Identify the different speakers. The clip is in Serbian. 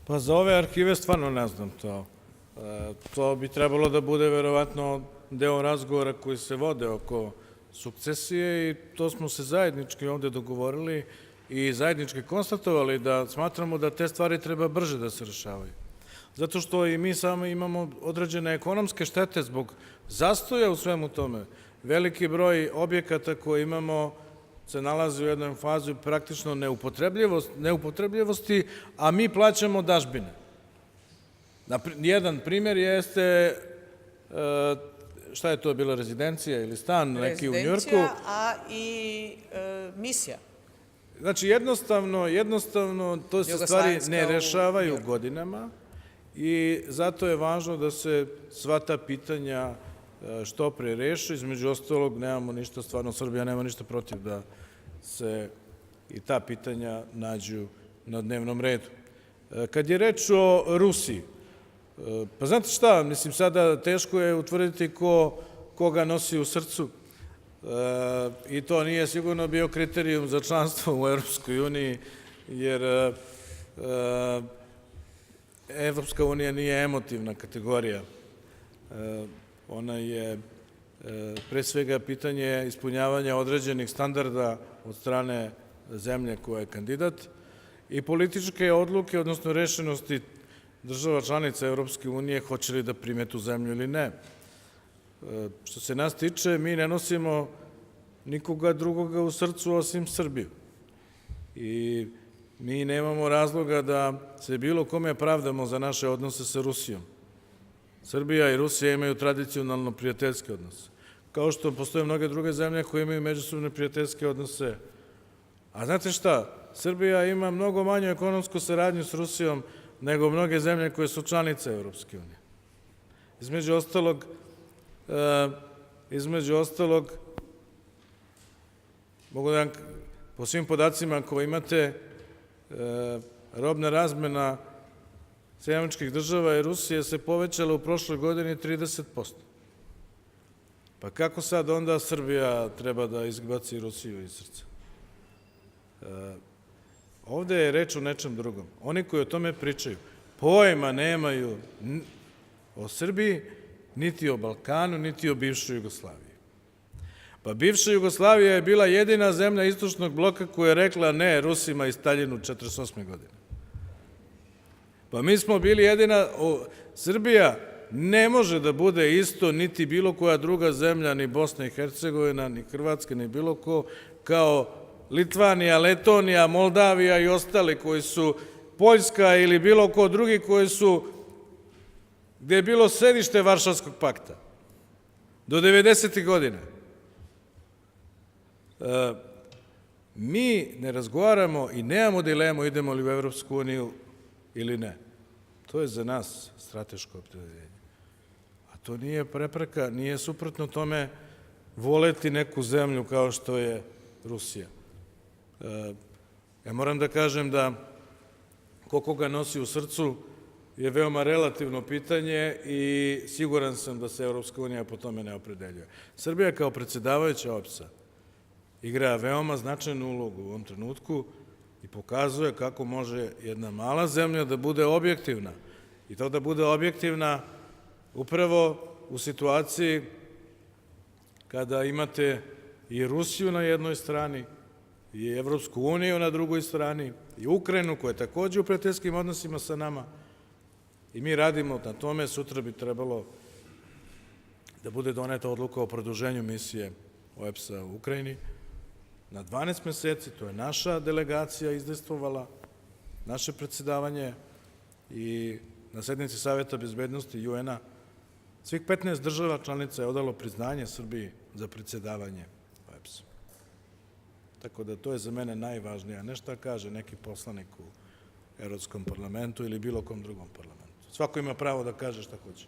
Speaker 1: Pa za ove arhive stvarno ne znam to. To bi trebalo da bude verovatno deo razgovora koji se vode oko sukcesije i to smo se zajednički ovde dogovorili i zajednički konstatovali da smatramo da te stvari treba brže da se rešavaju. Zato što i mi sami imamo određene ekonomske štete zbog zastoja u svemu tome. Veliki broj objekata koje imamo se nalazi u jednoj fazi praktično neupotrebljivosti, a mi plaćamo dažbine. Jedan primjer jeste, šta je to bila, rezidencija ili stan neki u Njujorku?
Speaker 2: Rezidencija, a i misija.
Speaker 1: Znači, jednostavno, to se stvari ne rešavaju godinama i zato je važno da se sva ta pitanja što pre reše. Između ostalog, nemamo ništa, stvarno Srbija nema ništa protiv da se i ta pitanja nađu na dnevnom redu. Kad je reč o Rusiji, pa znate šta, mislim sada teško je utvrditi koga nosi u srcu i to nije sigurno bio kriterijum za članstvo u Evropskoj uniji, jer Evropska unija nije emotivna kategorija. Ona je pre svega pitanje ispunjavanja određenih standarda od strane zemlje koja je kandidat i političke odluke, odnosno rešenosti država članica Evropske unije hoće li da prime tu zemlju ili ne. Što se nas tiče, mi ne nosimo nikoga drugoga u srcu osim Srbiju. I mi nemamo razloga da se bilo kome pravdamo za naše odnose sa Rusijom. Srbija i Rusija imaju tradicionalno prijateljske odnose. Kao što postoje mnoge druge zemlje koje imaju međusobne prijateljske odnose. A znate šta? Srbija ima mnogo manju ekonomsku saradnju s Rusijom nego mnoge zemlje koje su članice Evropske unije. Između ostalog, mogu da vam, po svim podacima koje imate, robna razmena Sjedinjenih Država i Rusije se povećala u prošloj godini 30%. Pa kako sad onda Srbija treba da izbaci Rusiju iz srca? Ovde je reč o nečem drugom. Oni koji o tome pričaju, pojma nemaju o Srbiji, niti o Balkanu, niti o bivšoj Jugoslaviji. Pa bivša Jugoslavija je bila jedina zemlja istočnog bloka koja je rekla ne Rusima i Staljinu 1948. godine. Pa mi smo bili jedina, Srbija ne može da bude isto niti bilo koja druga zemlja, ni Bosna i Hercegovina, ni Hrvatska, ni bilo ko, kao Litvanija, Letonija, Moldavija i ostali koji su, Poljska ili bilo ko drugi koji su, gde je bilo sedište Varšavskog pakta do 90. godine. Mi ne razgovaramo i nemamo dilemu idemo li u Evropsku uniju ili ne. To je za nas strateško opredeljenje. A to nije prepreka, nije suprotno tome voleti neku zemlju kao što je Rusija. Ja moram da kažem da ko koga nosi u srcu je veoma relativno pitanje i siguran sam da se Evropska unija po tome ne opredeljuje. Srbija kao predsedavajuća OEBS-a igra veoma značajnu ulogu u ovom trenutku i pokazuje kako može jedna mala zemlja da bude objektivna i to da bude objektivna upravo u situaciji kada imate i Rusiju na jednoj strani i Evropsku uniju na drugoj strani i Ukrajinu koja je takođe u prijateljskim odnosima sa nama i mi radimo na tome. Sutra bi trebalo da bude doneta odluka o produženju misije OEBS-a u Ukrajini na 12 meseci. To je naša delegacija izdejstvovala, naše predsedavanje i na sednici Saveta bezbednosti UN-a svih 15 država članica je odalo priznanje Srbiji za predsedavanje OEBS-om. Tako da to je za mene najvažnije, a ne šta kaže neki poslanik u Evropskom parlamentu ili bilo kom drugom parlamentu. Svako ima pravo da kaže šta hoće.